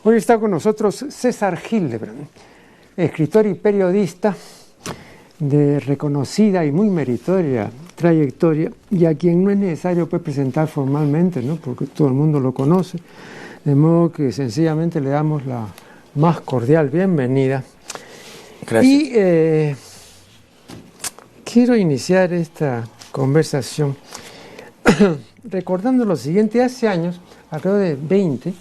Hoy está con nosotros César Hildebrand, escritor y periodista de reconocida y muy meritoria trayectoria, y a quien no es necesario pues, presentar formalmente, ¿no? Porque todo el mundo lo conoce, de modo que sencillamente le damos la más cordial bienvenida. Gracias. Y quiero iniciar esta conversación recordando lo siguiente. Hace años, alrededor de 20,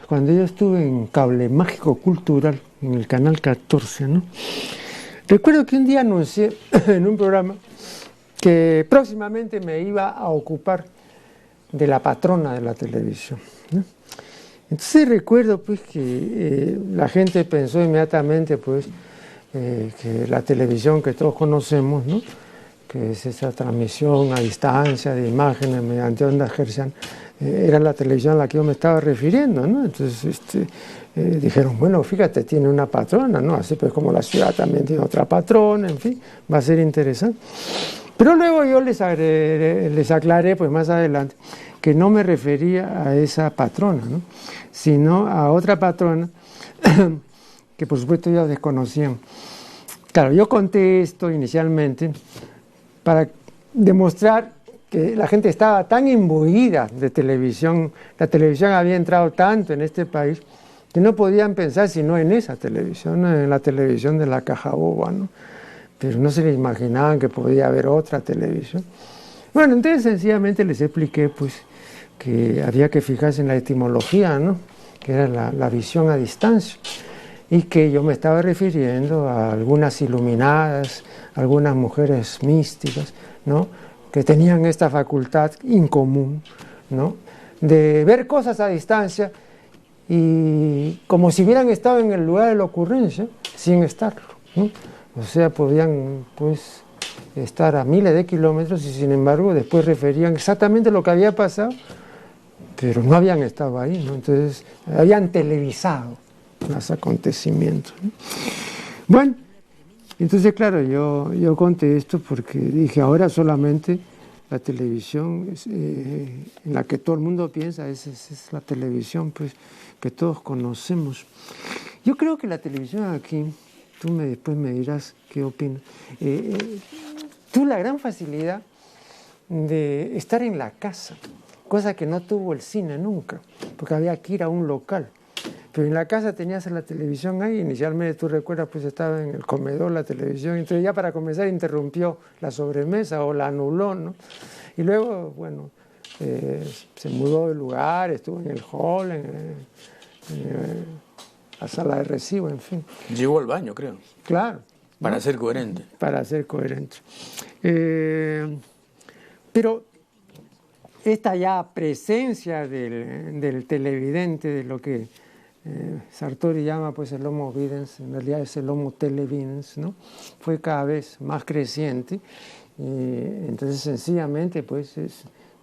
cuando yo estuve en Cable Mágico Cultural, en el canal 14, ¿no? Recuerdo que un día anuncié en un programa que próximamente me iba a ocupar de la patrona de la televisión, ¿no? Entonces recuerdo pues que la gente pensó inmediatamente pues que la televisión que todos conocemos, ¿no? Que es esa transmisión a distancia de imágenes mediante ondas hertzianas, era la televisión a la que yo me estaba refiriendo, ¿no? Entonces dijeron, bueno, fíjate, tiene una patrona, ¿no? Así pues como la ciudad también tiene otra patrona, en fin, va a ser interesante. Pero luego yo les aclaré, pues más adelante, que no me refería a esa patrona, ¿no? Sino a otra patrona que por supuesto ya desconocían. Claro, yo conté esto inicialmente para demostrar que la gente estaba tan imbuida de televisión, la televisión había entrado tanto en este país, que no podían pensar sino en esa televisión, en la televisión de la caja boba, ¿no? Pero no se les imaginaban que podía haber otra televisión. Bueno, entonces sencillamente les expliqué pues, que había que fijarse en la etimología, ¿no? Que era la visión a distancia, y que yo me estaba refiriendo a algunas iluminadas, algunas mujeres místicas, ¿no? Que tenían esta facultad incomún, ¿no? De ver cosas a distancia y como si hubieran estado en el lugar de la ocurrencia sin estarlo, ¿no? O sea, podían pues estar a miles de kilómetros y sin embargo después referían exactamente lo que había pasado, pero no habían estado ahí, ¿no? Entonces habían televisado los acontecimientos, ¿no? Bueno, entonces claro, yo conté esto porque dije, ahora solamente la televisión en la que todo el mundo piensa es la televisión pues, que todos conocemos. Yo creo que la televisión aquí, después me dirás qué opinas, tuvo la gran facilidad de estar en la casa, cosa que no tuvo el cine nunca, porque había que ir a un local. Pero en la casa tenías la televisión ahí, inicialmente tú recuerdas, pues estaba en el comedor la televisión, entonces ya para comenzar interrumpió la sobremesa o la anuló, ¿no? Y luego, bueno, se mudó de lugar, estuvo en el hall, en la sala de recibo, en fin. Llegó al baño, creo. Claro. Para ser coherente. Para ser coherente. Pero esta ya presencia del televidente, de lo que Sartori llama pues el Homo videns, en realidad es el Homo televidens, ¿no? Fue cada vez más creciente, entonces sencillamente pues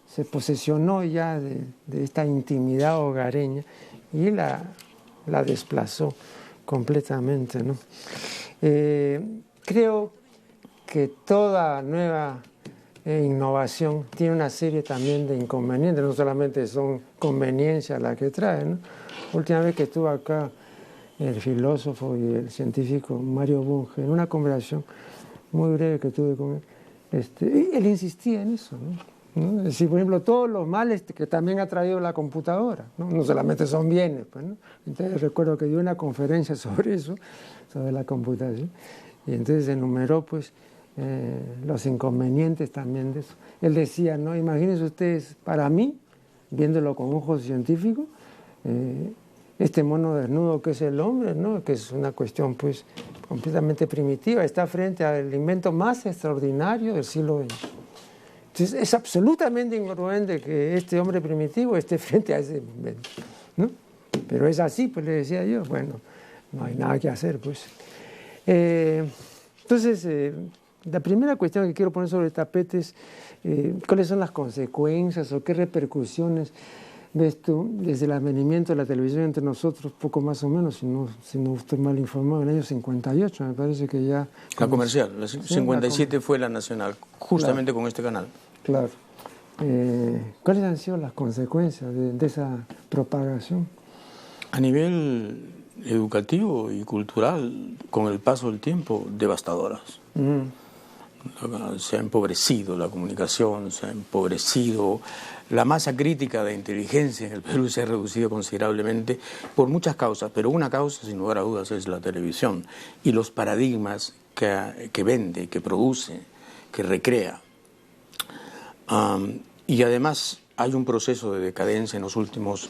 se posesionó ya de esta intimidad hogareña y la desplazó completamente, ¿no? Creo que toda nueva innovación tiene una serie también de inconvenientes, no solamente son conveniencias las que trae, ¿no? Última vez que estuvo acá el filósofo y el científico Mario Bunge, en una conversación muy breve que tuve con él, él insistía en eso, ¿no? Es decir, por ejemplo, todos los males que también ha traído la computadora, ¿no? No solamente son bienes, pues, ¿no? Entonces recuerdo que dio una conferencia sobre eso, sobre la computación, y entonces enumeró pues los inconvenientes también de eso. Él decía, ¿no? Imagínense ustedes, para mí, viéndolo con ojos científicos, este mono desnudo que es el hombre, ¿no? Que es una cuestión pues completamente primitiva, está frente al invento más extraordinario del siglo XX. Entonces es absolutamente incongruente que este hombre primitivo esté frente a ese invento, ¿no? Pero es así, pues le decía yo, bueno, no hay nada que hacer, pues. Entonces, la primera cuestión que quiero poner sobre el tapete es cuáles son las consecuencias o qué repercusiones ves tú desde el advenimiento de la televisión entre nosotros, poco más o menos, si no estoy mal informado, en el año 58, me parece que ya... La comercial, la 57 fue la nacional, justamente claro, con este canal. Claro. ¿Cuáles han sido las consecuencias de esa propagación? A nivel educativo y cultural, con el paso del tiempo, devastadoras. Se ha empobrecido la comunicación, se ha empobrecido la masa crítica de inteligencia en el Perú, se ha reducido considerablemente por muchas causas, pero una causa, sin lugar a dudas, es la televisión y los paradigmas que vende, que produce, que recrea. Y además hay un proceso de decadencia en los últimos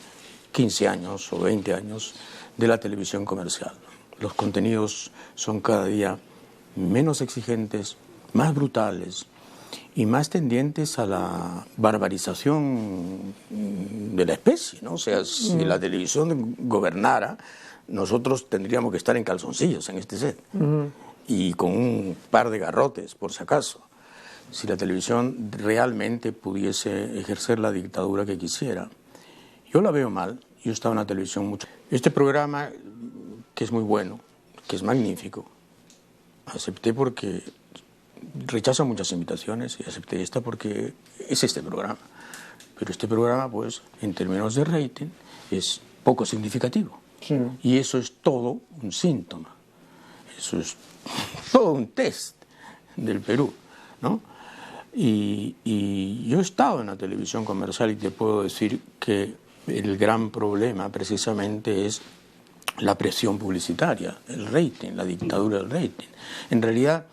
15 años o 20 años de la televisión comercial. Los contenidos son cada día menos exigentes, más brutales y más tendientes a la barbarización de la especie, ¿no? O sea, si la televisión gobernara, nosotros tendríamos que estar en calzoncillos en este set y con un par de garrotes, por si acaso, si la televisión realmente pudiese ejercer la dictadura que quisiera. Yo la veo mal, yo estaba en la televisión mucho. Este programa, que es muy bueno, que es magnífico, acepté porque rechazo muchas invitaciones y acepté esta porque es este programa. Pero este programa, pues, en términos de rating, es poco significativo. Sí. Y eso es todo un síntoma. Eso es todo un test del Perú, ¿no? Y yo he estado en la televisión comercial y te puedo decir que el gran problema precisamente es la presión publicitaria, el rating, la dictadura del rating. En realidad,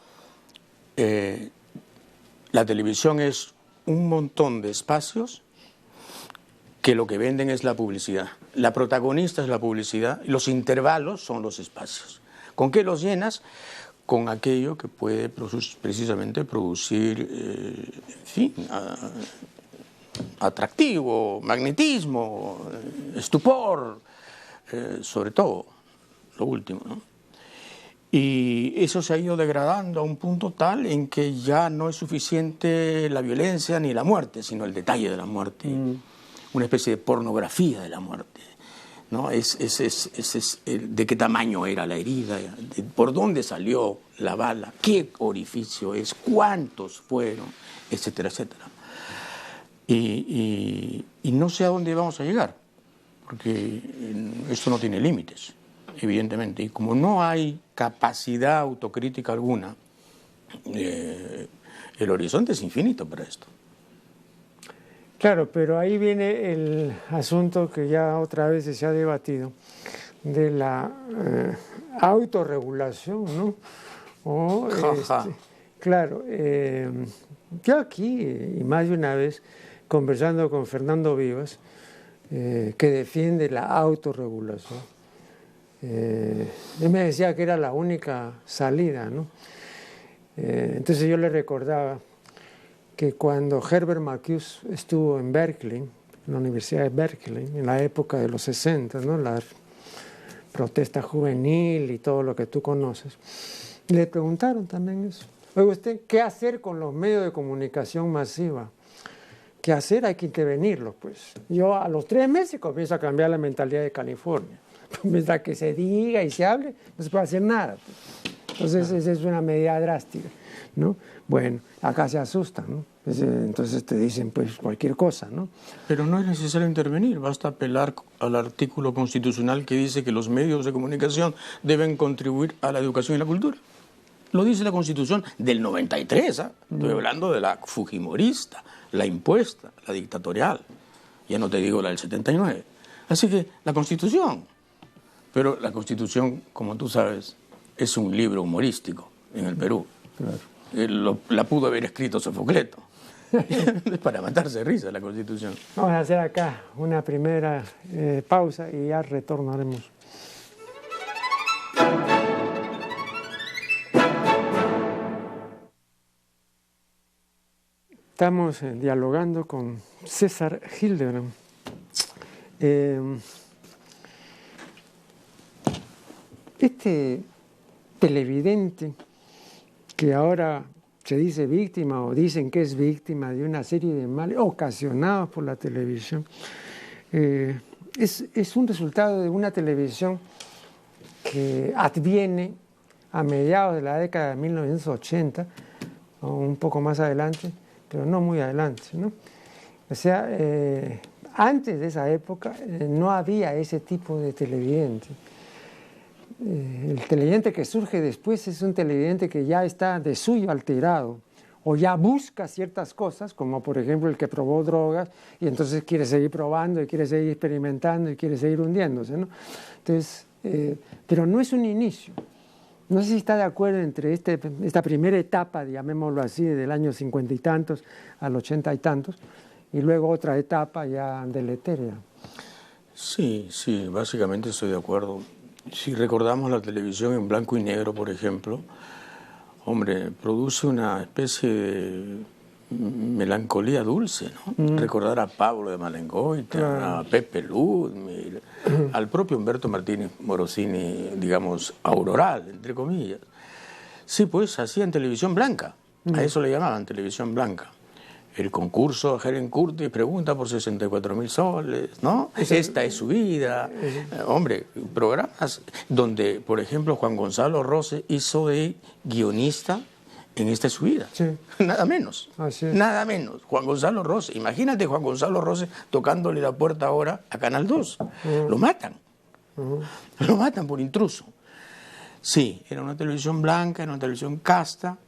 la televisión es un montón de espacios que lo que venden es la publicidad. La protagonista es la publicidad y los intervalos son los espacios. ¿Con qué los llenas? Con aquello que puede precisamente producir, en fin, atractivo, magnetismo, estupor, sobre todo, lo último, ¿no? Y eso se ha ido degradando a un punto tal en que ya no es suficiente la violencia ni la muerte, sino el detalle de la muerte, una especie de pornografía de la muerte, ¿no? De qué tamaño era la herida, por dónde salió la bala, qué orificio es, cuántos fueron, etcétera, etcétera. Y no sé a dónde vamos a llegar, porque esto no tiene límites, evidentemente, y como no hay capacidad autocrítica alguna, el horizonte es infinito para esto. Claro, pero ahí viene el asunto que ya otra vez se ha debatido, de la autorregulación, ¿no? O, claro, yo aquí, y más de una vez, conversando con Fernando Vivas, que defiende la autorregulación, él me decía que era la única salida, ¿no? Entonces yo le recordaba que cuando Herbert Marcuse estuvo en Berkeley, en la Universidad de Berkeley, en la época de los 60, ¿no? La protesta juvenil y todo lo que tú conoces, le preguntaron también eso. Oiga usted, ¿qué hacer con los medios de comunicación masiva? ¿Qué hacer? Hay que intervenirlos, pues. Yo a los 3 meses comienzo a cambiar la mentalidad de California. Mientras que se diga y se hable, no se puede hacer nada, pues. Entonces esa es una medida drástica, ¿no? Bueno, acá se asustan, ¿no? Entonces te dicen pues cualquier cosa, ¿no? Pero no es necesario intervenir, basta apelar al artículo constitucional que dice que los medios de comunicación deben contribuir a la educación y la cultura. Lo dice la Constitución del 93, ¿eh? Estoy hablando de la fujimorista, la impuesta, la dictatorial, ya no te digo la del 79. Así que la Constitución, pero la Constitución, como tú sabes, es un libro humorístico en el Perú. Claro. La pudo haber escrito Sofocleto. Es para matarse de risa la Constitución. Vamos a hacer acá una primera pausa y ya retornaremos. Estamos dialogando con César Hildebrand. Este televidente que ahora se dice víctima o dicen que es víctima de una serie de males ocasionados por la televisión, es un resultado de una televisión que adviene a mediados de la década de 1980, o un poco más adelante, pero no muy adelante, ¿no? O sea, antes de esa época no había ese tipo de televidente. El televidente que surge después es un televidente que ya está de suyo alterado o ya busca ciertas cosas, como por ejemplo el que probó drogas y entonces quiere seguir probando y quiere seguir experimentando y quiere seguir hundiéndose, ¿no? Entonces, pero no es un inicio. No sé si está de acuerdo entre esta primera etapa, llamémoslo así, del año 50 y tantos al 80 y tantos, y luego otra etapa ya deletérea. Sí, sí, básicamente estoy de acuerdo. Si recordamos la televisión en blanco y negro, por ejemplo, hombre, produce una especie de melancolía dulce, ¿no? Recordar a Pablo de Malengoita, claro, a Pepe Ludmil, al propio Humberto Martínez Morosini, digamos, auroral, entre comillas. Sí, pues hacían televisión blanca, a eso le llamaban televisión blanca. El concurso Helen Curtis pregunta por 64.000 soles, ¿no? Esta es su vida. Hombre, programas donde, por ejemplo, Juan Gonzalo Rose hizo de guionista en Esta es su vida. Sí. Nada menos. Nada menos. Juan Gonzalo Rose. Imagínate Juan Gonzalo Rose tocándole la puerta ahora a Canal 2. Lo matan. Lo matan por intruso. Sí, era una televisión blanca, era una televisión casta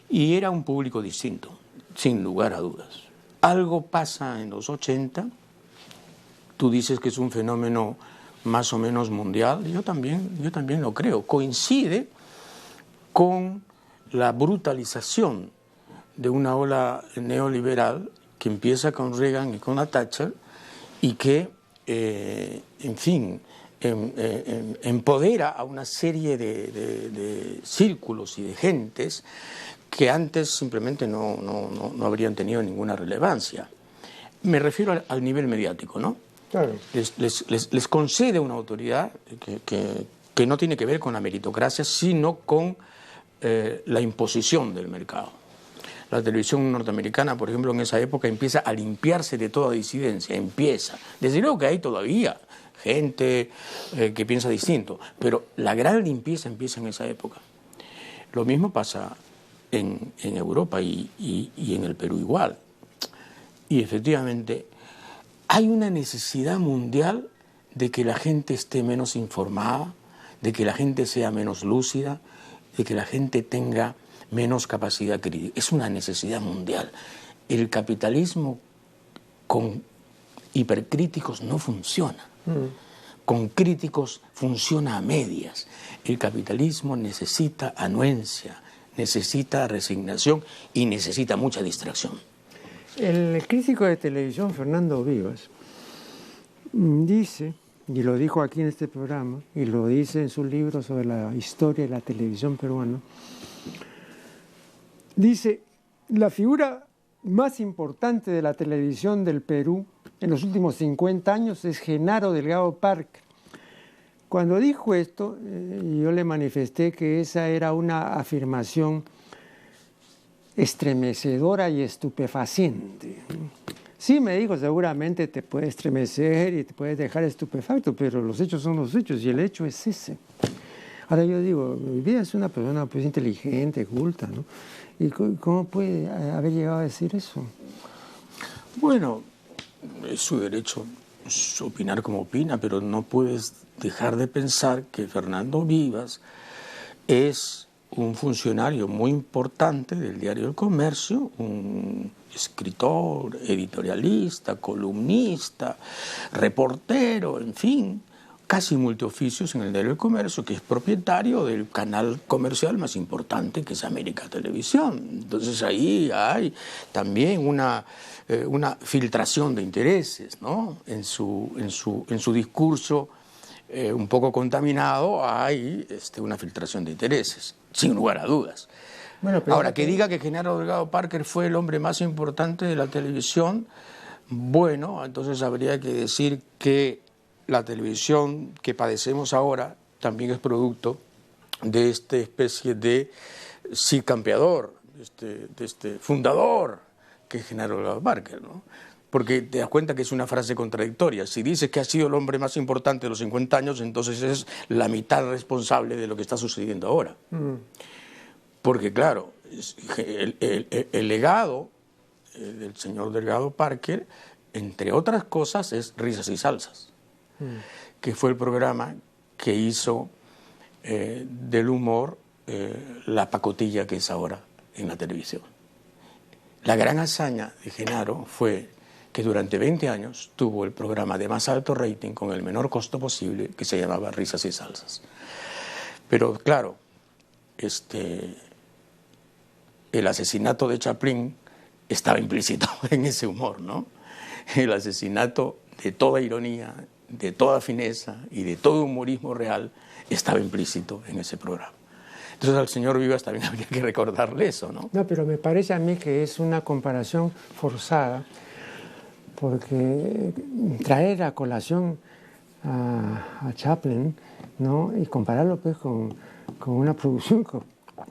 y era un público distinto. Sin lugar a dudas. Algo pasa en los 80, tú dices que es un fenómeno más o menos mundial, yo también lo creo. Coincide con la brutalización de una ola neoliberal que empieza con Reagan y con la Thatcher y que, en fin, empodera a una serie de círculos y de gentes que antes simplemente no habrían tenido ninguna relevancia. Me refiero al nivel mediático, ¿no? Claro. Les concede una autoridad que no tiene que ver con la meritocracia, sino con la imposición del mercado. La televisión norteamericana, por ejemplo, en esa época empieza a limpiarse de toda disidencia, empieza. Desde luego que hay todavía gente que piensa distinto, pero la gran limpieza empieza en esa época. Lo mismo pasa en Europa y en el Perú igual. Y efectivamente hay una necesidad mundial de que la gente esté menos informada, de que la gente sea menos lúcida, de que la gente tenga menos capacidad crítica. Es una necesidad mundial. El capitalismo con hipercríticos no funciona. Con críticos funciona a medias. El capitalismo necesita anuencia, necesita resignación y necesita mucha distracción. El crítico de televisión Fernando Vivas dice, y lo dijo aquí en este programa, y lo dice en su libro sobre la historia de la televisión peruana, dice, la figura más importante de la televisión del Perú en los últimos 50 años es Genaro Delgado Parker. Cuando dijo esto, yo le manifesté que esa era una afirmación estremecedora y estupefaciente. Sí, me dijo, seguramente te puede estremecer y te puede dejar estupefacto, pero los hechos son los hechos y el hecho es ese. Ahora yo digo, mi vida es una persona pues inteligente, culta, ¿no? ¿Y cómo puede haber llegado a decir eso? Bueno, es su derecho opinar como opina, pero no puedes dejar de pensar que Fernando Vivas es un funcionario muy importante del diario El Comercio, un escritor, editorialista, columnista, reportero, en fin, casi multioficios en el diario El Comercio, que es propietario del canal comercial más importante que es América Televisión. Entonces ahí hay también una filtración de intereses, ¿no? En su discurso un poco contaminado hay una filtración de intereses, sin lugar a dudas. Bueno, ahora, que diga que Genaro Delgado Parker fue el hombre más importante de la televisión, bueno, entonces habría que decir que la televisión que padecemos ahora también es producto de esta especie de sí campeador, de este fundador que es Genaro Delgado Parker, ¿no? Porque te das cuenta que es una frase contradictoria. Si dices que ha sido el hombre más importante de los 50 años, entonces es la mitad responsable de lo que está sucediendo ahora. Porque claro, el legado del señor Delgado Parker entre otras cosas, es Risas y Salsas, que fue el programa que hizo del humor la pacotilla que es ahora en la televisión. La gran hazaña de Genaro fue que durante 20 años tuvo el programa de más alto rating con el menor costo posible, que se llamaba Risas y Salsas. Pero claro, el asesinato de Chaplin estaba implícito en ese humor, ¿no? El asesinato de toda ironía, de toda fineza y de todo humorismo real estaba implícito en ese programa. Entonces al señor Vivas también habría que recordarle eso, ¿no? No, pero me parece a mí que es una comparación forzada, porque traer a colación a Chaplin, ¿no? Y compararlo pues con una producción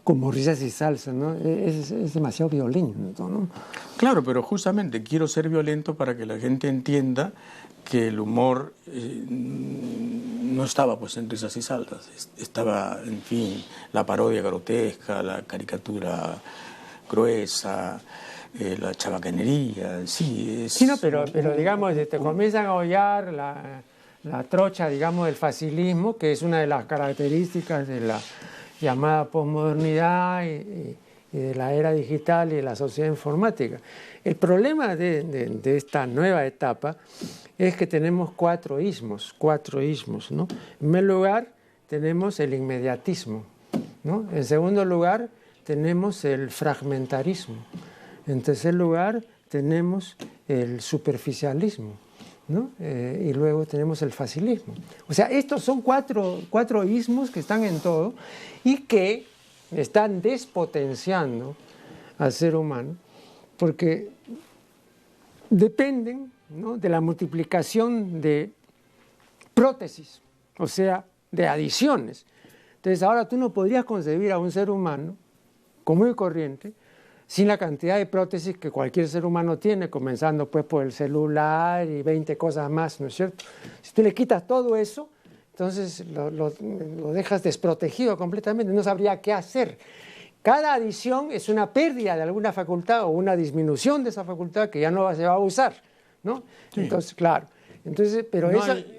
como Risas y Salsas, ¿no? Es demasiado violento, ¿no? Claro, pero justamente quiero ser violento para que la gente entienda que el humor no estaba pues en Risas y Salsas, estaba, en fin, la parodia grotesca, la caricatura gruesa, la chabacanería, sí. Sí, no, pero digamos, te comienzan a hollar la trocha, digamos, del facilismo, que es una de las características de la llamada posmodernidad y de la era digital y de la sociedad informática. El problema de esta nueva etapa es que tenemos cuatro ismos, ¿no? En primer lugar, tenemos el inmediatismo, ¿no? En segundo lugar, tenemos el fragmentarismo. En tercer lugar, tenemos el superficialismo, ¿no? Y luego tenemos el facilismo. O sea, estos son cuatro ismos que están en todo y que están despotenciando al ser humano porque dependen, ¿no?, de la multiplicación de prótesis, o sea, de adiciones. Entonces ahora tú no podrías concebir a un ser humano común y corriente sin la cantidad de prótesis que cualquier ser humano tiene, comenzando pues por el celular y 20 cosas más, ¿no es cierto? Si tú le quitas todo eso, entonces lo dejas desprotegido completamente, no sabría qué hacer. Cada adición es una pérdida de alguna facultad o una disminución de esa facultad que ya no se va a usar, ¿no? Sí. Entonces, claro. Entonces, pero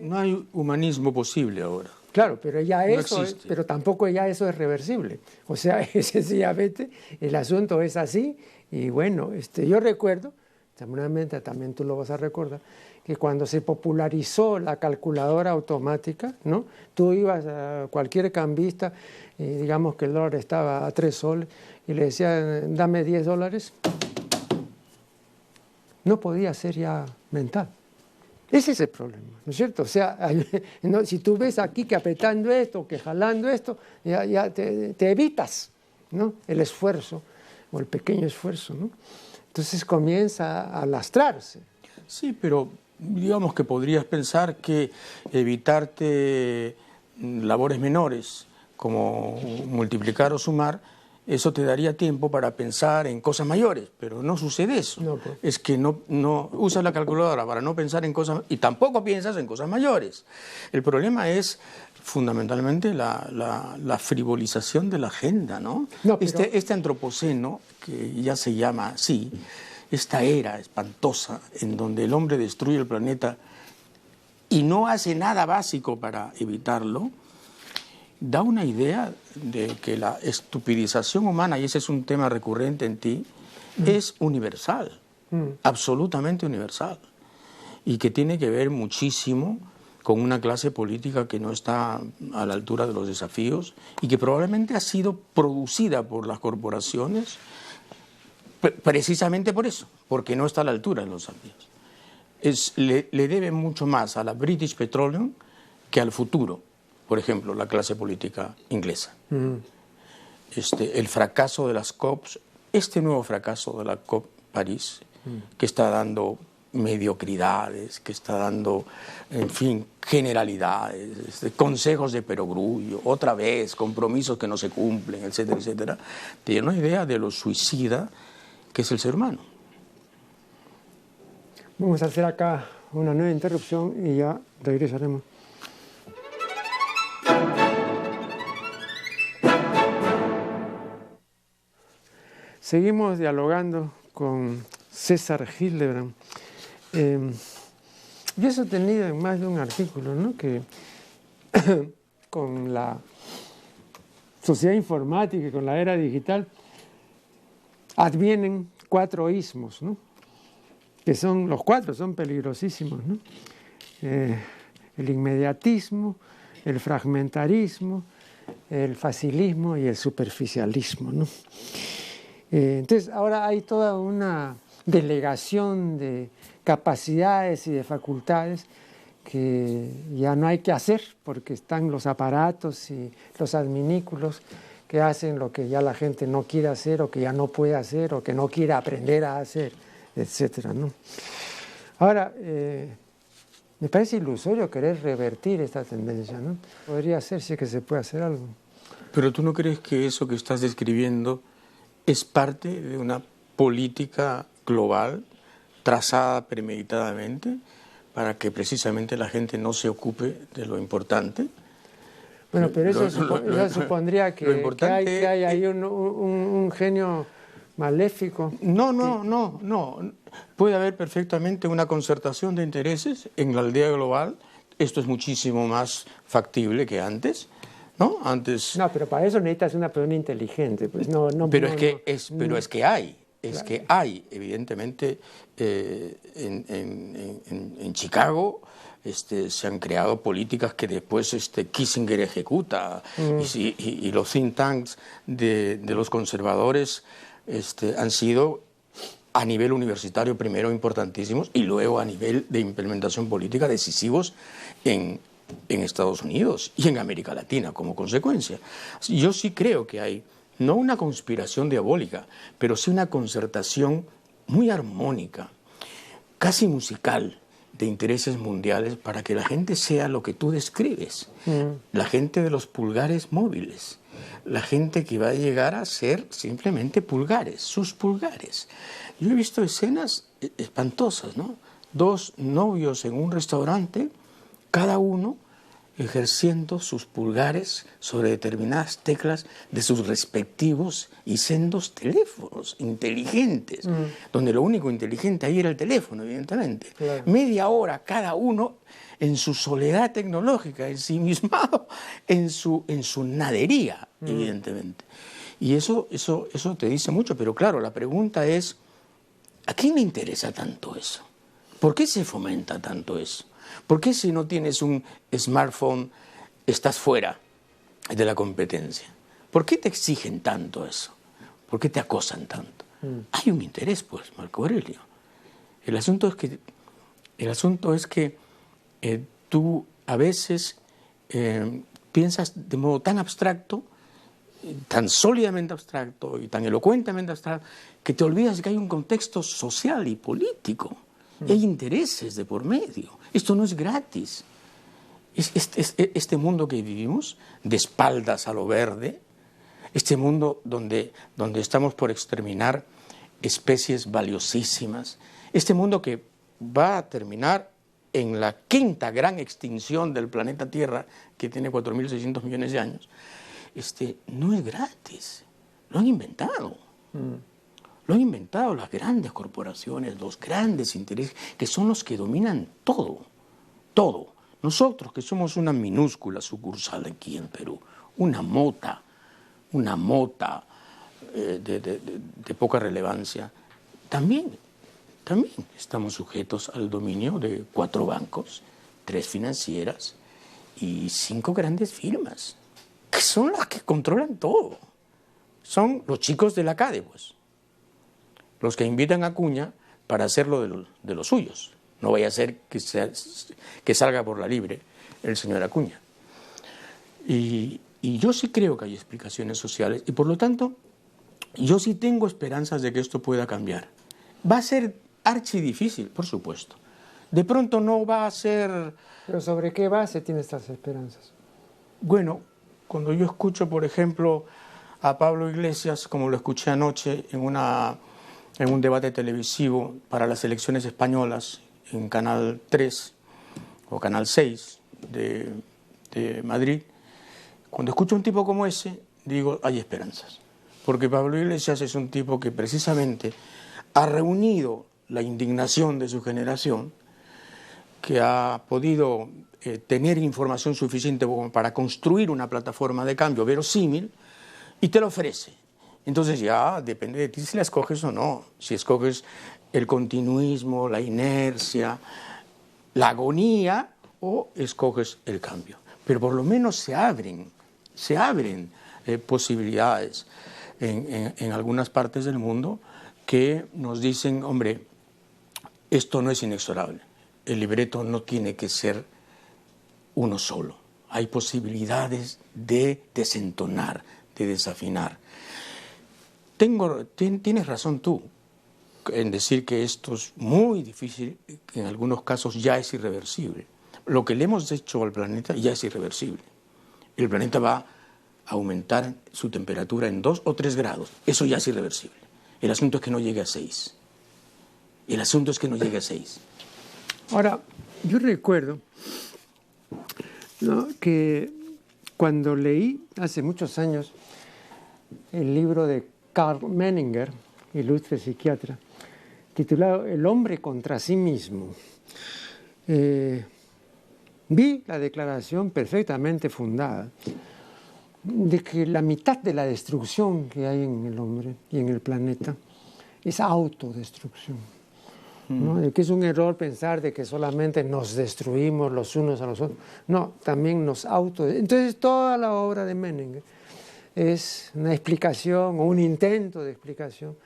no hay humanismo posible ahora. Claro, pero ya eso, pero tampoco ya eso es reversible. O sea, sencillamente el asunto es así y bueno, yo recuerdo, seguramente también tú lo vas a recordar, que cuando se popularizó la calculadora automática, ¿no? Tú ibas a cualquier cambista, digamos que el dólar estaba a 3 soles y le decían, dame $10, no podía ser ya mental. Ese es el problema, ¿no es cierto? O sea, no, si tú ves aquí que apretando esto, que jalando esto, ya te evitas, ¿no?, el esfuerzo o el pequeño esfuerzo, ¿no? Entonces comienza a lastrarse. Sí, pero digamos que podrías pensar que evitarte labores menores, como multiplicar o sumar, eso te daría tiempo para pensar en cosas mayores, pero no sucede eso. No, pues. Es que no usas la calculadora para no pensar en cosas, y tampoco piensas en cosas mayores. El problema es fundamentalmente la frivolización de la agenda, ¿no? No, pero... este antropoceno, que ya se llama así, esta era espantosa en donde el hombre destruye el planeta y no hace nada básico para evitarlo, da una idea de que la estupidización humana, y ese es un tema recurrente en ti, es universal, absolutamente universal, y que tiene que ver muchísimo con una clase política que no está a la altura de los desafíos y que probablemente ha sido producida por las corporaciones precisamente por eso, porque no está a la altura de los desafíos. Le debe mucho más a la British Petroleum que al futuro. Por ejemplo, la clase política inglesa. El fracaso de las COPs, este nuevo fracaso de la COP París, que está dando mediocridades, que está dando, en fin, generalidades, consejos de perogrullo, otra vez, compromisos que no se cumplen, etcétera, etcétera, tiene una idea de lo suicida que es el ser humano. Vamos a hacer acá una nueva interrupción y ya regresaremos. Seguimos dialogando con César Hildebrand yo he sostenido en más de un artículo, ¿no?, que con la sociedad informática y con la era digital advienen 4 ismos, ¿no?, que son, los 4 son peligrosísimos, ¿no? El inmediatismo, el fragmentarismo, el facilismo y el superficialismo, ¿no? Entonces ahora hay toda una delegación de capacidades y de facultades que ya no hay que hacer porque están los aparatos y los adminículos que hacen lo que ya la gente no quiere hacer o que ya no puede hacer o que no quiere aprender a hacer, etcétera, ¿no? Ahora, me parece ilusorio querer revertir esta tendencia, ¿no? Podría ser, sí, que se puede hacer algo. Pero ¿tú no crees que eso que estás describiendo es parte de una política global trazada premeditadamente para que precisamente la gente no se ocupe de lo importante? Bueno, pero eso supondría que hay ahí un genio maléfico. No. Puede haber perfectamente una concertación de intereses en la aldea global. Esto es muchísimo más factible que antes, ¿no? Antes. No, pero para eso necesitas una persona inteligente, pues Pero es que hay, evidentemente, en Chicago. Se han creado políticas que después Kissinger ejecuta y los think tanks de los conservadores han sido a nivel universitario primero importantísimos y luego a nivel de implementación política decisivos en Estados Unidos y en América Latina como consecuencia. Yo sí creo que hay no una conspiración diabólica, pero sí una concertación muy armónica, casi musical, de intereses mundiales para que la gente sea lo que tú describes, la gente de los pulgares móviles, la gente que va a llegar a ser simplemente pulgares, sus pulgares. Yo he visto escenas espantosas, ¿no? 2 novios en un restaurante, cada uno ejerciendo sus pulgares sobre determinadas teclas de sus respectivos y sendos teléfonos inteligentes, donde lo único inteligente ahí era el teléfono, evidentemente. Claro. Media hora cada uno en su soledad tecnológica, ensimismado en su nadería, evidentemente. Y eso te dice mucho, pero claro, la pregunta es, ¿a quién le interesa tanto eso? ¿Por qué se fomenta tanto eso? ¿Por qué si no tienes un smartphone estás fuera de la competencia? ¿Por qué te exigen tanto eso? ¿Por qué te acosan tanto? Hay un interés, pues, Marco Aurelio. El asunto es que tú a veces piensas de modo tan abstracto, tan sólidamente abstracto y tan elocuentemente abstracto, que te olvidas de que hay un contexto social y político. Y hay intereses de por medio. Esto no es gratis. Este mundo que vivimos, de espaldas a lo verde, este mundo donde estamos por exterminar especies valiosísimas, este mundo que va a terminar en la 5ª gran extinción del planeta Tierra, que tiene 4.600 millones de años, no es gratis. Lo han inventado. Lo han inventado las grandes corporaciones, los grandes intereses, que son los que dominan todo, todo. Nosotros, que somos una minúscula sucursal aquí en Perú, una mota de poca relevancia, también estamos sujetos al dominio de 4 bancos, 3 financieras y 5 grandes firmas, que son las que controlan todo. Son los chicos de la CADE, pues. Los que invitan a Acuña para hacerlo de los suyos. No vaya a ser que salga por la libre el señor Acuña. Y yo sí creo que hay explicaciones sociales y por lo tanto yo sí tengo esperanzas de que esto pueda cambiar. Va a ser archidifícil, por supuesto. De pronto no va a ser... ¿Pero sobre qué base tiene estas esperanzas? Bueno, cuando yo escucho, por ejemplo, a Pablo Iglesias, como lo escuché anoche en un debate televisivo para las elecciones españolas en Canal 3 o Canal 6 de Madrid, cuando escucho a un tipo como ese, digo, hay esperanzas. Porque Pablo Iglesias es un tipo que precisamente ha reunido la indignación de su generación, que ha podido tener información suficiente para construir una plataforma de cambio verosímil y te la ofrece. Entonces ya depende de ti si la escoges o no, si escoges el continuismo, la inercia, la agonía o escoges el cambio. Pero por lo menos se abren posibilidades en algunas partes del mundo que nos dicen, hombre, esto no es inexorable, el libreto no tiene que ser uno solo, hay posibilidades de desentonar, de desafinar. Tienes razón tú en decir que esto es muy difícil, que en algunos casos ya es irreversible. Lo que le hemos hecho al planeta ya es irreversible. El planeta va a aumentar su temperatura en 2 o 3 grados. Eso ya es irreversible. El asunto es que no llegue a 6. El asunto es que no llegue a 6. Ahora, yo recuerdo, ¿no?, que cuando leí hace muchos años el libro de Karl Menninger, ilustre psiquiatra, titulado El hombre contra sí mismo, vi la declaración perfectamente fundada de que la mitad de la destrucción que hay en el hombre y en el planeta es autodestrucción, ¿no? De que es un error pensar de que solamente nos destruimos los unos a los otros. No, también nos Entonces toda la obra de Menninger es una explicación o un intento de explicación,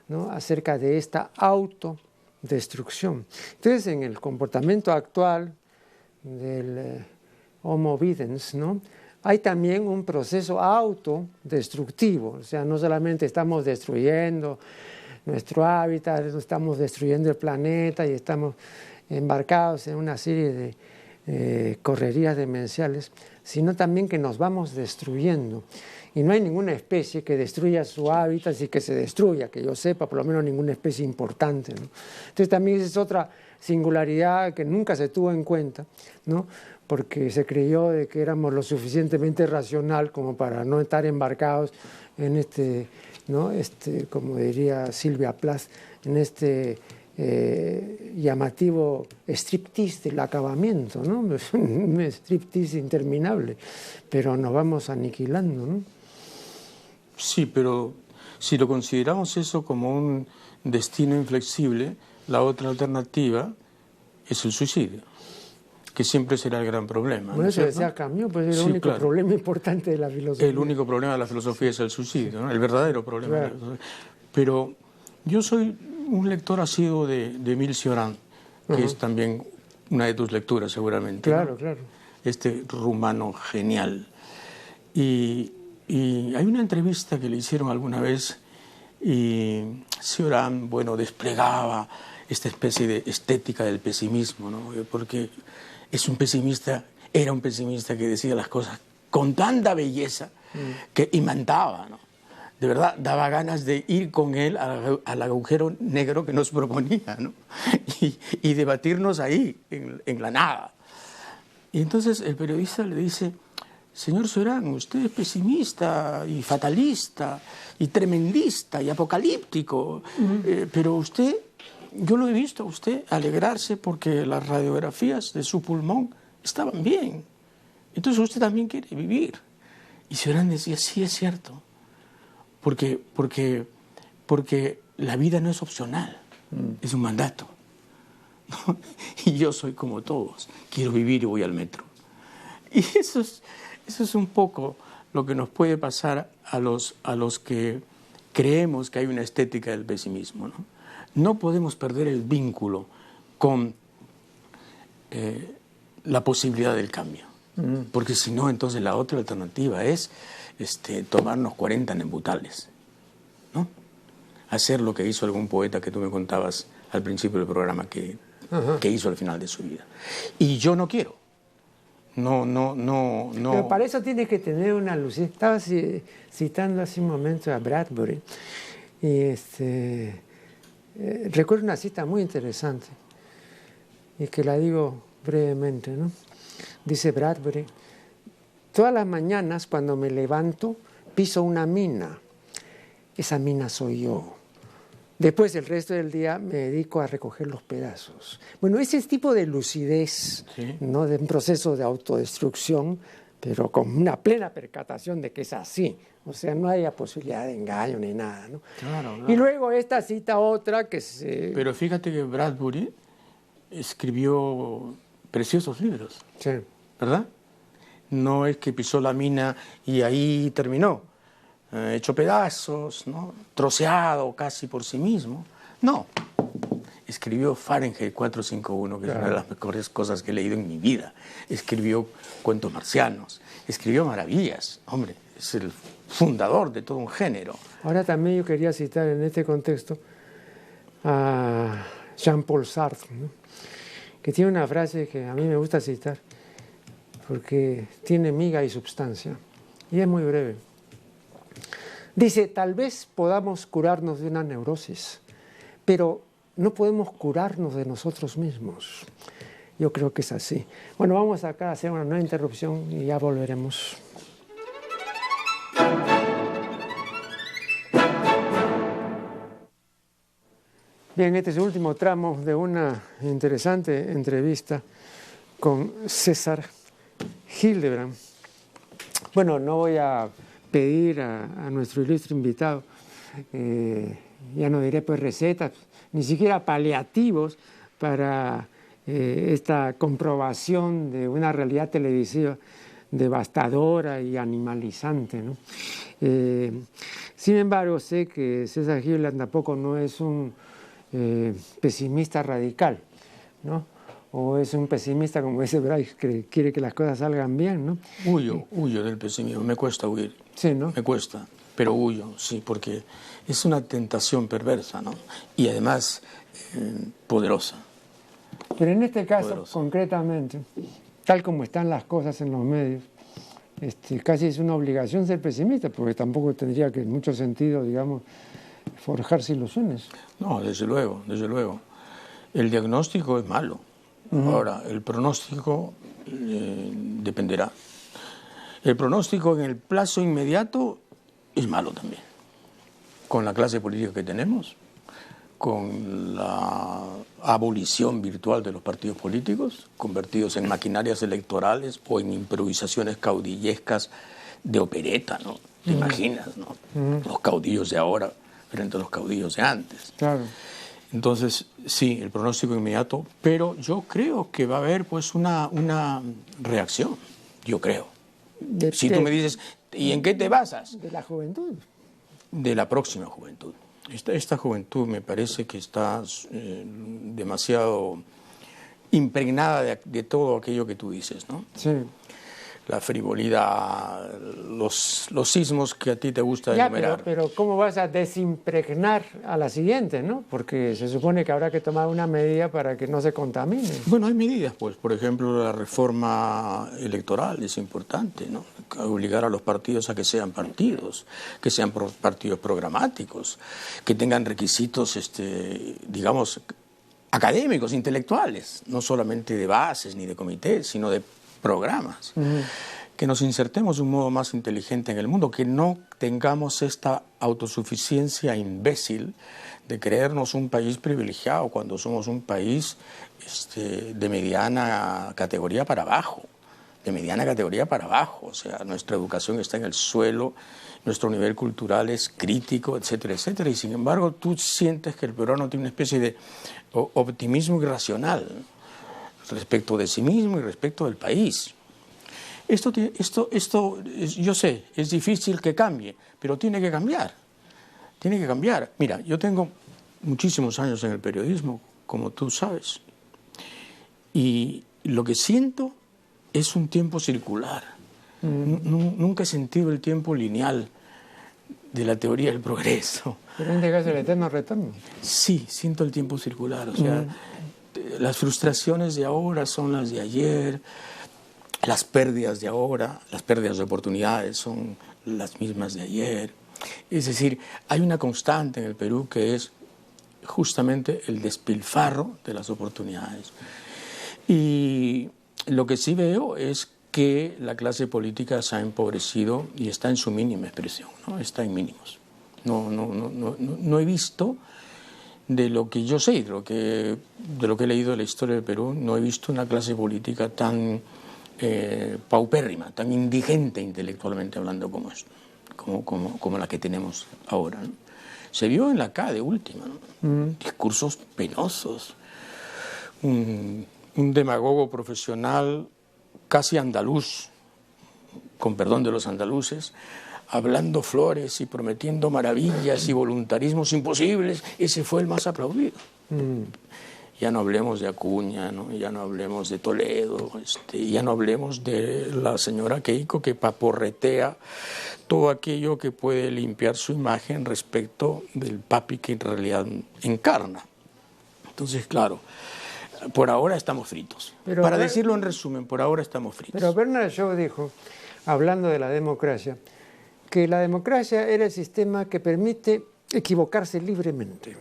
¿no?, acerca de esta autodestrucción. Entonces, en el comportamiento actual del Homo videns, ¿no?, hay también un proceso autodestructivo. O sea, no solamente estamos destruyendo nuestro hábitat, estamos destruyendo el planeta y estamos embarcados en una serie de correrías demenciales, sino también que nos vamos destruyendo. Y no hay ninguna especie que destruya su hábitat y que se destruya, que yo sepa, por lo menos ninguna especie importante, ¿no? Entonces también es otra singularidad que nunca se tuvo en cuenta, ¿no?, porque se creyó de que éramos lo suficientemente racional como para no estar embarcados en ¿no?, como diría Silvia Plath, en llamativo striptease del acabamiento, ¿no? Un striptease interminable, pero nos vamos aniquilando, ¿no? Sí, pero si lo consideramos eso como un destino inflexible, la otra alternativa es el suicidio, que siempre será el gran problema. Bueno, eso decía Camus, pues es el único problema importante de la filosofía. El único problema de la filosofía es el suicidio, ¿no? El verdadero problema. Claro. Pero yo soy un lector asiduo de Émile Cioran, que es también una de tus lecturas seguramente. Claro, ¿no? claro. Este rumano genial. Y hay una entrevista que le hicieron alguna vez y Cioran, bueno, desplegaba esta especie de estética del pesimismo, ¿no? Porque era un pesimista que decía las cosas con tanta belleza que imantaba, ¿no? De verdad, daba ganas de ir con él al agujero negro que nos proponía, ¿no? Y debatirnos ahí, en la nada. Y entonces el periodista le dice: señor Cioran, usted es pesimista y fatalista y tremendista y apocalíptico, pero usted, yo lo he visto a usted alegrarse porque las radiografías de su pulmón estaban bien. Entonces usted también quiere vivir. Y Cioran decía: sí, es cierto, porque la vida no es opcional, es un mandato, ¿no? Y yo soy como todos, quiero vivir y voy al metro. Y eso es un poco lo que nos puede pasar a los que creemos que hay una estética del pesimismo, ¿no? No podemos perder el vínculo con la posibilidad del cambio, porque si no, entonces la otra alternativa es tomarnos 40 nembutales, ¿no? Hacer lo que hizo algún poeta que tú me contabas al principio del programa que hizo al final de su vida. Y yo no quiero. No. Pero para eso tienes que tener una luz. Estaba citando hace un momento a Bradbury y recuerdo una cita muy interesante y que la digo brevemente, ¿no? Dice Bradbury: todas las mañanas cuando me levanto piso una mina. Esa mina soy yo. Después, el resto del día me dedico a recoger los pedazos. Bueno, ese tipo de lucidez, Sí. ¿no? De un proceso de autodestrucción, pero con una plena percatación de que es así. O sea, no haya posibilidad de engaño ni nada, ¿no? Claro, Y claro. luego esta cita otra que se... Pero fíjate que Bradbury escribió preciosos libros, Sí. ¿verdad? No es que pisó la mina y ahí terminó, hecho pedazos, ¿no? Troceado casi por sí mismo. No, escribió Fahrenheit 451, que es una de las mejores cosas que he leído en mi vida. Escribió cuentos marcianos, escribió maravillas. Hombre, es el fundador de todo un género. Ahora también yo quería citar en este contexto a Jean-Paul Sartre, ¿no? Que tiene una frase que a mí me gusta citar porque tiene miga y substancia y es muy breve. Dice, tal vez podamos curarnos de una neurosis, pero no podemos curarnos de nosotros mismos. Yo creo que es así. Bueno, vamos acá a hacer una nueva interrupción y ya volveremos. Bien, este es el último tramo de una interesante entrevista con César Hildebrand. Bueno, no voy a pedir a nuestro ilustre invitado, ya no diré pues recetas, ni siquiera paliativos para esta comprobación de una realidad televisiva devastadora y animalizante, ¿no? Sin embargo, sé que César Hildebrand tampoco no es un pesimista radical, ¿no? O es un pesimista como ese Bryce que quiere que las cosas salgan bien, ¿no? Huyo del pesimismo, me cuesta huir. Sí, ¿no? Me cuesta, pero huyo, sí, porque es una tentación perversa, ¿no? Y además poderosa. Pero en este caso, Poderosa. concretamente, tal como están las cosas en los medios, casi es una obligación ser pesimista, porque tampoco tendría que en mucho sentido, digamos, forjarse ilusiones. No, desde luego, desde luego. El diagnóstico es malo. Ahora, el pronóstico dependerá. El pronóstico en el plazo inmediato es malo también. Con la clase política que tenemos, con la abolición virtual de los partidos políticos, convertidos en maquinarias electorales o en improvisaciones caudillescas de opereta, ¿no? ¿Te imaginas, no? Los caudillos de ahora frente a los caudillos de antes. Claro. Entonces, sí, el pronóstico inmediato, pero yo creo que va a haber pues una reacción, yo creo. Si tú me dices, ¿y en qué te basas? De la juventud. De la próxima juventud. Esta juventud me parece que está demasiado impregnada de todo aquello que tú dices, ¿no? Sí. La frivolidad, los sismos que a ti te gusta Ya, enumerar. pero ¿cómo vas a desimpregnar a la siguiente, no? Porque se supone que habrá que tomar una medida para que no se contamine. Bueno, hay medidas, pues, por ejemplo, la reforma electoral es importante, ¿no? Obligar a los partidos a que sean partidos programáticos, que tengan requisitos, digamos, académicos, intelectuales, no solamente de bases ni de comités, sino de programas. Que nos insertemos de un modo más inteligente en el mundo, que no tengamos esta autosuficiencia imbécil de creernos un país privilegiado cuando somos un país de mediana categoría para abajo, o sea, nuestra educación está en el suelo, nuestro nivel cultural es crítico, etcétera, etcétera, y sin embargo tú sientes que el peruano tiene una especie de optimismo irracional respecto de sí mismo y respecto del país. Esto, yo sé, es difícil que cambie, pero tiene que cambiar. Tiene que cambiar. Mira, yo tengo muchísimos años en el periodismo, como tú sabes, y lo que siento es un tiempo circular. Nunca he sentido el tiempo lineal de la teoría del progreso. Pero en este caso el eterno retorno. Sí, siento el tiempo circular, o sea, las frustraciones de ahora son las de ayer, las pérdidas de ahora, las pérdidas de oportunidades son las mismas de ayer. Es decir, hay una constante en el Perú que es justamente el despilfarro de las oportunidades. Y lo que sí veo es que la clase política se ha empobrecido y está en su mínima expresión, ¿no? Está en mínimos. No he visto de lo que yo sé, de lo que he leído de la historia del Perú, no he visto una clase política tan paupérrima, tan indigente intelectualmente hablando como esto, como la que tenemos ahora, ¿no? Se vio en la CADE última, ¿no? Discursos penosos, un demagogo profesional casi andaluz, con perdón de los andaluces, hablando flores y prometiendo maravillas y voluntarismos imposibles. Ese fue el más aplaudido. Ya no hablemos de Acuña, ¿no? Ya no hablemos de Toledo, ya no hablemos de la señora Keiko, que paporretea todo aquello que puede limpiar su imagen respecto del papi que en realidad encarna. Entonces, claro, por ahora estamos fritos. Pero, para decirlo en resumen, por ahora estamos fritos. Pero Bernard Shaw dijo, hablando de la democracia, que la democracia era el sistema que permite equivocarse libremente.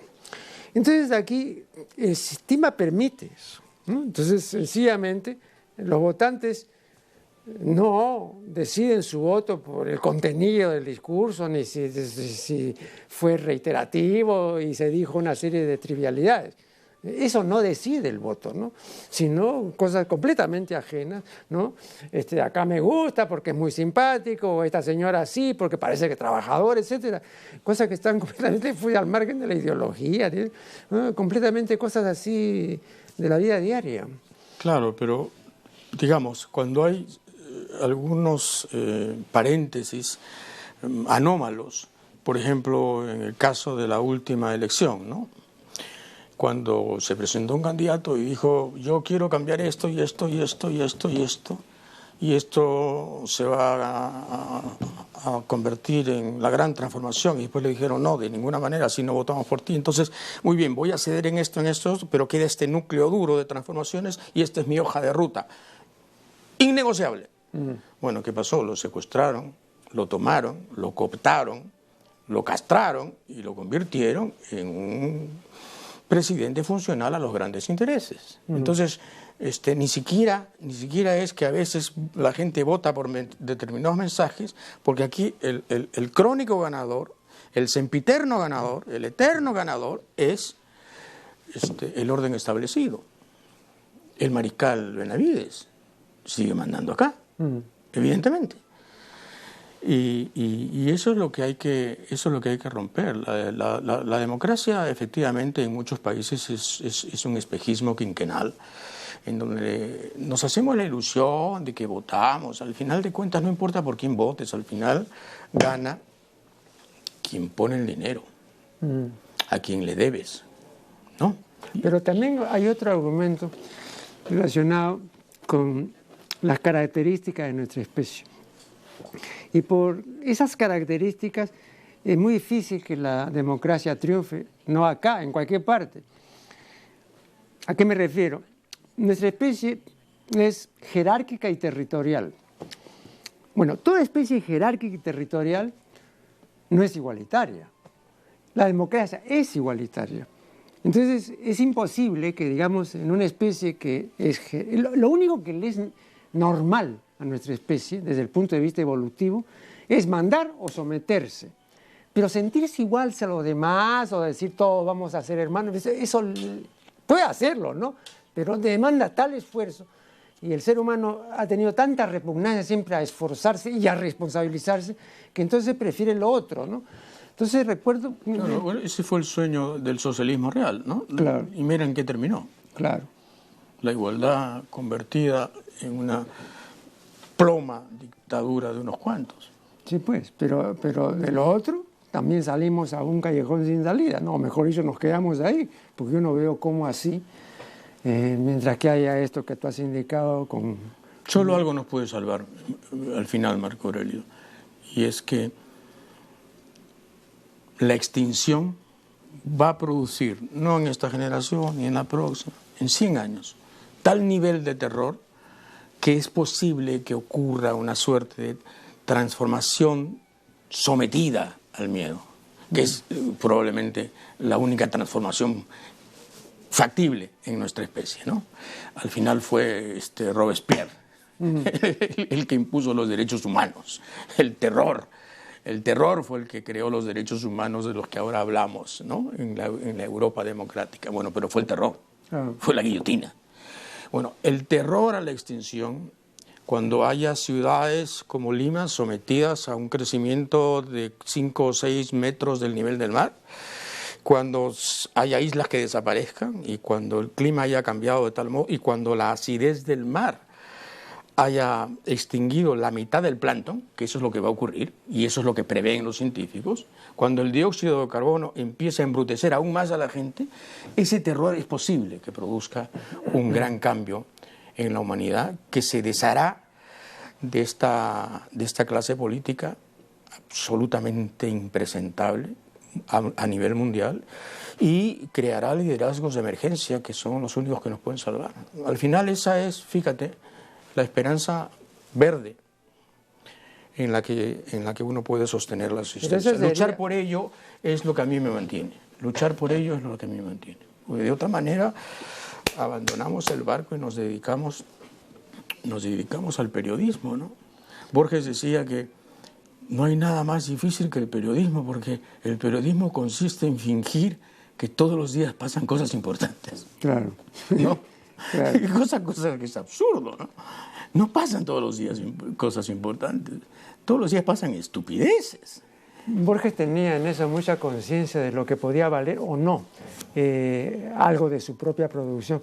Entonces aquí el sistema permite eso, ¿no? Entonces sencillamente los votantes no deciden su voto por el contenido del discurso, ni si fue reiterativo y se dijo una serie de trivialidades. Eso no decide el voto, ¿no? Sino cosas completamente ajenas, ¿no? Acá me gusta porque es muy simpático, o esta señora sí porque parece que es trabajador, etcétera. Cosas que están completamente fuera al margen de la ideología, ¿no? Completamente cosas así de la vida diaria. Claro, pero digamos, cuando hay algunos paréntesis anómalos, por ejemplo, en el caso de la última elección, ¿no? Cuando se presentó un candidato y dijo, yo quiero cambiar esto y esto y esto y esto y esto, y esto se va a convertir en la gran transformación, y después le dijeron, no, de ninguna manera, si no votamos por ti. Entonces, muy bien, voy a ceder en esto, pero queda este núcleo duro de transformaciones y esta es mi hoja de ruta. Innegociable. Bueno, ¿qué pasó? Lo secuestraron, lo tomaron, lo cooptaron, lo castraron y lo convirtieron en un presidente funcional a los grandes intereses. Entonces, ni siquiera es que a veces la gente vota por determinados mensajes, porque aquí el crónico ganador, el sempiterno ganador, el eterno ganador es el orden establecido. El mariscal Benavides sigue mandando acá, evidentemente. Y eso es lo que hay que romper. La democracia, efectivamente, en muchos países es un espejismo quinquenal, en donde nos hacemos la ilusión de que votamos. Al final de cuentas no importa por quién votes, al final gana quien pone el dinero, a quien le debes, ¿no? Pero también hay otro argumento relacionado con las características de nuestra especie. Y por esas características es muy difícil que la democracia triunfe, no acá, en cualquier parte. ¿A qué me refiero? Nuestra especie es jerárquica y territorial. Bueno, toda especie jerárquica y territorial no es igualitaria. La democracia es igualitaria. Entonces es imposible que, digamos, en una especie que es... Lo único que le es normal a nuestra especie, desde el punto de vista evolutivo, es mandar o someterse. Pero sentirse igual a los demás o decir todos vamos a ser hermanos, eso puede hacerlo, ¿no? Pero demanda tal esfuerzo y el ser humano ha tenido tanta repugnancia siempre a esforzarse y a responsabilizarse que entonces prefiere lo otro, ¿no? Entonces recuerdo... Claro, bueno, ese fue el sueño del socialismo real, ¿no? Claro. Y mira en qué terminó. Claro. La igualdad convertida en una ploma dictadura de unos cuantos. Sí, pues, pero de lo otro también salimos a un callejón sin salida, ¿no? Mejor dicho, nos quedamos ahí, porque yo no veo cómo así, mientras que haya esto que tú has indicado con... Solo algo nos puede salvar al final, Marco Aurelio, y es que la extinción va a producir, no en esta generación ni en la próxima, en 100 años, tal nivel de terror que es posible que ocurra una suerte de transformación sometida al miedo, que es probablemente la única transformación factible en nuestra especie, ¿no? Al final fue Robespierre el que impuso los derechos humanos, el terror, El terror fue el que creó los derechos humanos de los que ahora hablamos, ¿no? En la Europa democrática. Bueno, pero fue el terror, fue la guillotina. Bueno, el terror a la extinción, cuando haya ciudades como Lima sometidas a un crecimiento de 5 o 6 metros del nivel del mar, cuando haya islas que desaparezcan y cuando el clima haya cambiado de tal modo y cuando la acidez del mar haya extinguido la mitad del plancton, que eso es lo que va a ocurrir y eso es lo que prevén los científicos, cuando el dióxido de carbono empiece a embrutecer aún más a la gente, ese terror es posible que produzca un gran cambio en la humanidad que se deshará de esta clase política absolutamente impresentable a nivel mundial y creará liderazgos de emergencia que son los únicos que nos pueden salvar. Al final esa es, fíjate, la esperanza verde en la que uno puede sostener la existencia. Luchar por ello es lo que a mí me mantiene. Luchar por ello es lo que a mí me mantiene. Porque de otra manera abandonamos el barco y nos dedicamos al periodismo, ¿no? Borges decía que no hay nada más difícil que el periodismo, porque el periodismo consiste en fingir que todos los días pasan cosas importantes. Claro. ¿No? Claro. Cosa que es absurdo, ¿no? No pasan todos los días cosas importantes. Todos los días pasan estupideces. Borges tenía en eso mucha conciencia de lo que podía valer o no algo de su propia producción.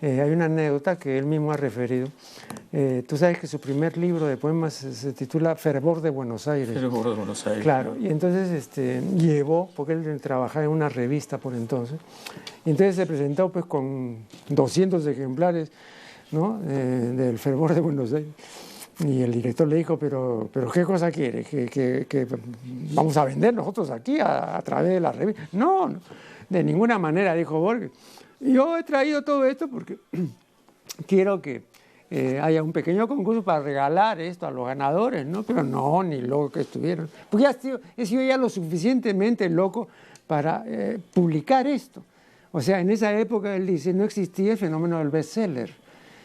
Hay una anécdota que él mismo ha referido. Tú sabes que su primer libro de poemas se titula Fervor de Buenos Aires. Fervor de Buenos Aires. Claro, y entonces llevó, porque él trabajaba en una revista por entonces, y entonces se presentó pues con 200 ejemplares, ¿no? Del Fervor de Buenos Aires. Y el director le dijo, pero ¿qué cosa quiere? ¿Que vamos a vender nosotros aquí a través de la revista? No, de ninguna manera, dijo Borges. Yo he traído todo esto porque quiero que haya un pequeño concurso para regalar esto a los ganadores, ¿no? Pero no, ni loco que estuvieron. Porque he sido ya lo suficientemente loco para publicar esto. O sea, en esa época él dice, no existía el fenómeno del bestseller.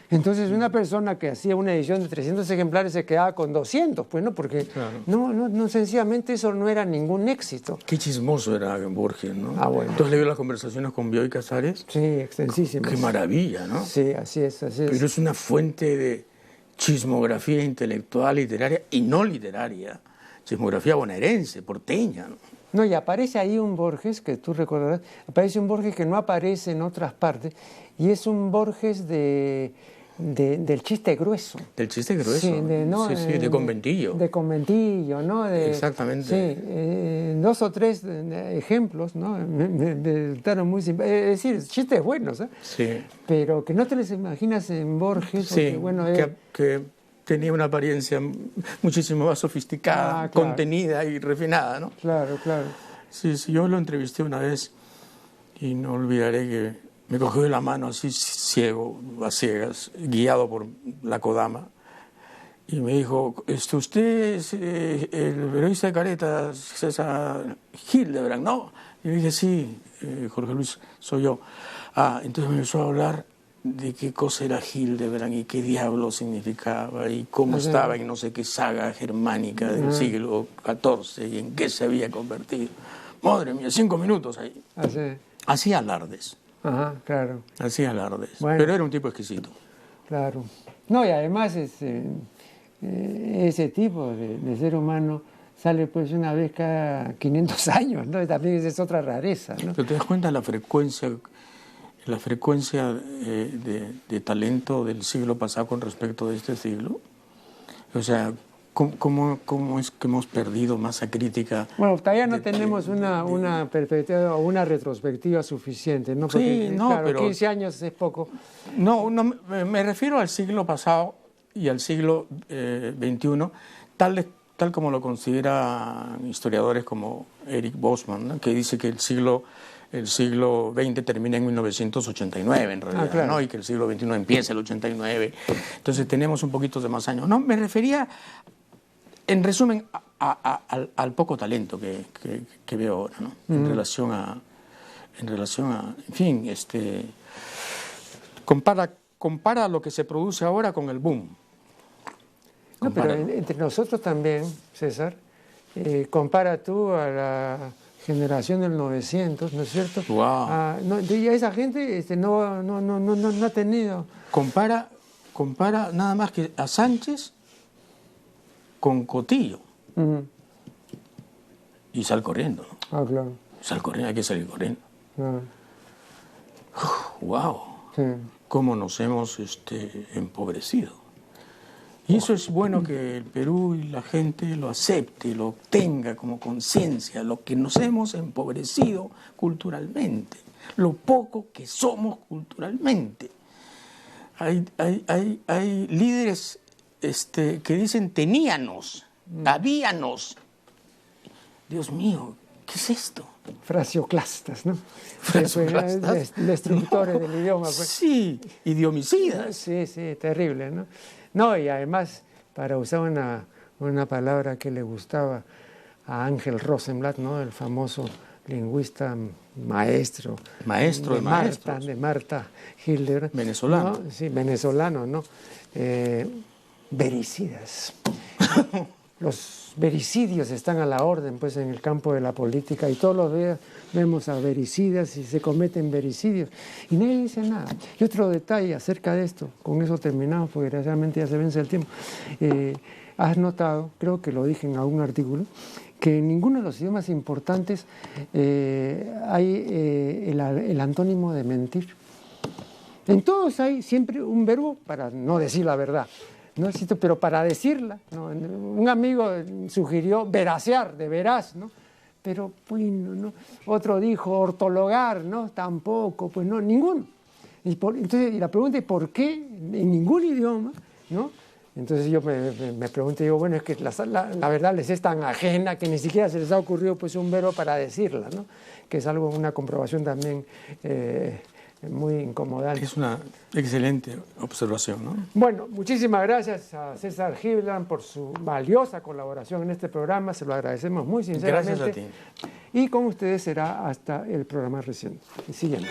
Entonces una persona que hacía una edición de 300 ejemplares se quedaba con 200, pues no, porque claro. no, sencillamente eso no era ningún éxito. Qué chismoso era Borges, ¿no? Ah, bueno. ¿Entonces le vio las conversaciones con Bioy Casares? Sí, extensísimas. Qué maravilla, ¿no? Sí, así es. Pero es una fuente de chismografía intelectual, literaria y no literaria, chismografía bonaerense, porteña, ¿no? No, y aparece ahí un Borges, que tú recordarás, aparece un Borges que no aparece en otras partes, y es un Borges del chiste grueso. Del chiste grueso. Sí, de conventillo. De conventillo, ¿no? Exactamente. Sí, 2 o 3 ejemplos, ¿no? Me resultaron muy simpáticos. Es decir, chistes buenos, ¿eh? Sí. Pero que no te los imaginas en Borges. Porque, sí, bueno, que tenía una apariencia muchísimo más sofisticada, claro. Contenida y refinada, ¿no? Claro. Sí, yo lo entrevisté una vez y no olvidaré que me cogió de la mano así ciego, a ciegas, guiado por la Kodama, y me dijo, usted es el periodista de Careta, César Hildebrand, ¿no? Y le dije, sí, Jorge Luis, soy yo. Entonces me empezó a hablar de qué cosa era Hildebrand y qué diablo significaba y cómo estaba en no sé qué saga germánica del siglo XIV y en qué se había convertido. Madre mía, 5 minutos ahí. Hacía alardes. Ajá, claro. Hacía alardes. Bueno, pero era un tipo exquisito. Claro. No, y además ese tipo de ser humano sale pues una vez cada 500 años, ¿no? También esa es otra rareza, ¿no? ¿Pero te das cuenta de la frecuencia de talento del siglo pasado con respecto de este siglo? O sea, ¿cómo es que hemos perdido masa crítica? Bueno, todavía no tenemos una perspectiva o una retrospectiva suficiente, ¿no? Porque, sí, no, claro, pero 15 años es poco. No, me refiero al siglo pasado y al siglo XXI, tal como lo consideran historiadores como Eric Bosman, ¿no? Que dice que el siglo XX termina en 1989 en realidad, claro. ¿no? Y que el siglo XXI empieza el 89. Entonces tenemos un poquito de más años. No, me refería, en resumen, al poco talento que veo ahora, ¿no? En relación a, en fin, compara lo que se produce ahora con el boom. No, pero entre nosotros también, César, compara tú a la generación del 900, ¿no es cierto? Wow. No, y esa gente no ha tenido... Compara nada más que a Sánchez con Cotillo. Y sal corriendo, ¿no? Ah, claro. Sal corriendo, hay que salir corriendo. Claro. Wow. Sí. Cómo nos hemos empobrecido. Y eso es bueno que el Perú y la gente lo acepte, lo tenga como conciencia, lo que nos hemos empobrecido culturalmente, lo poco que somos culturalmente. Hay líderes que dicen teníanos, habíanos. Dios mío, ¿qué es esto? Frasioclastas, ¿no? Frasioclastas. Destructores No. del idioma. Pues. Sí, idiomicidas. Sí, terrible, ¿no? No, y además, para usar una palabra que le gustaba a Ángel Rosenblatt, ¿no? El famoso lingüista maestro de Marta Hilder. Venezolano. ¿No? Sí, venezolano, ¿no? Vericidas. Los vericidios están a la orden, pues, en el campo de la política, y todos los días vemos a vericidas y se cometen vericidios y nadie dice nada. Y otro detalle acerca de esto, con eso terminamos porque desgraciadamente ya se vence el tiempo. Has notado, creo que lo dije en algún artículo, que en ninguno de los idiomas importantes hay el antónimo de mentir. En todos hay siempre un verbo para no decir la verdad. No existe, pero para decirla, ¿no? Un amigo sugirió veracear, de veraz, ¿no? Pero pues no. Otro dijo ortologar, ¿no? Tampoco, pues no, ninguno. Entonces, la pregunta es ¿por qué en ningún idioma, ¿no? Entonces yo me pregunto, digo, bueno, es que la verdad les es tan ajena que ni siquiera se les ha ocurrido pues un verbo para decirla, ¿no? Que es algo, una comprobación también muy incomodante. Es una excelente observación, ¿no? Bueno, muchísimas gracias a César Gibran por su valiosa colaboración en este programa, se lo agradecemos muy sinceramente. Gracias a ti. Y con ustedes será hasta el programa siguiente.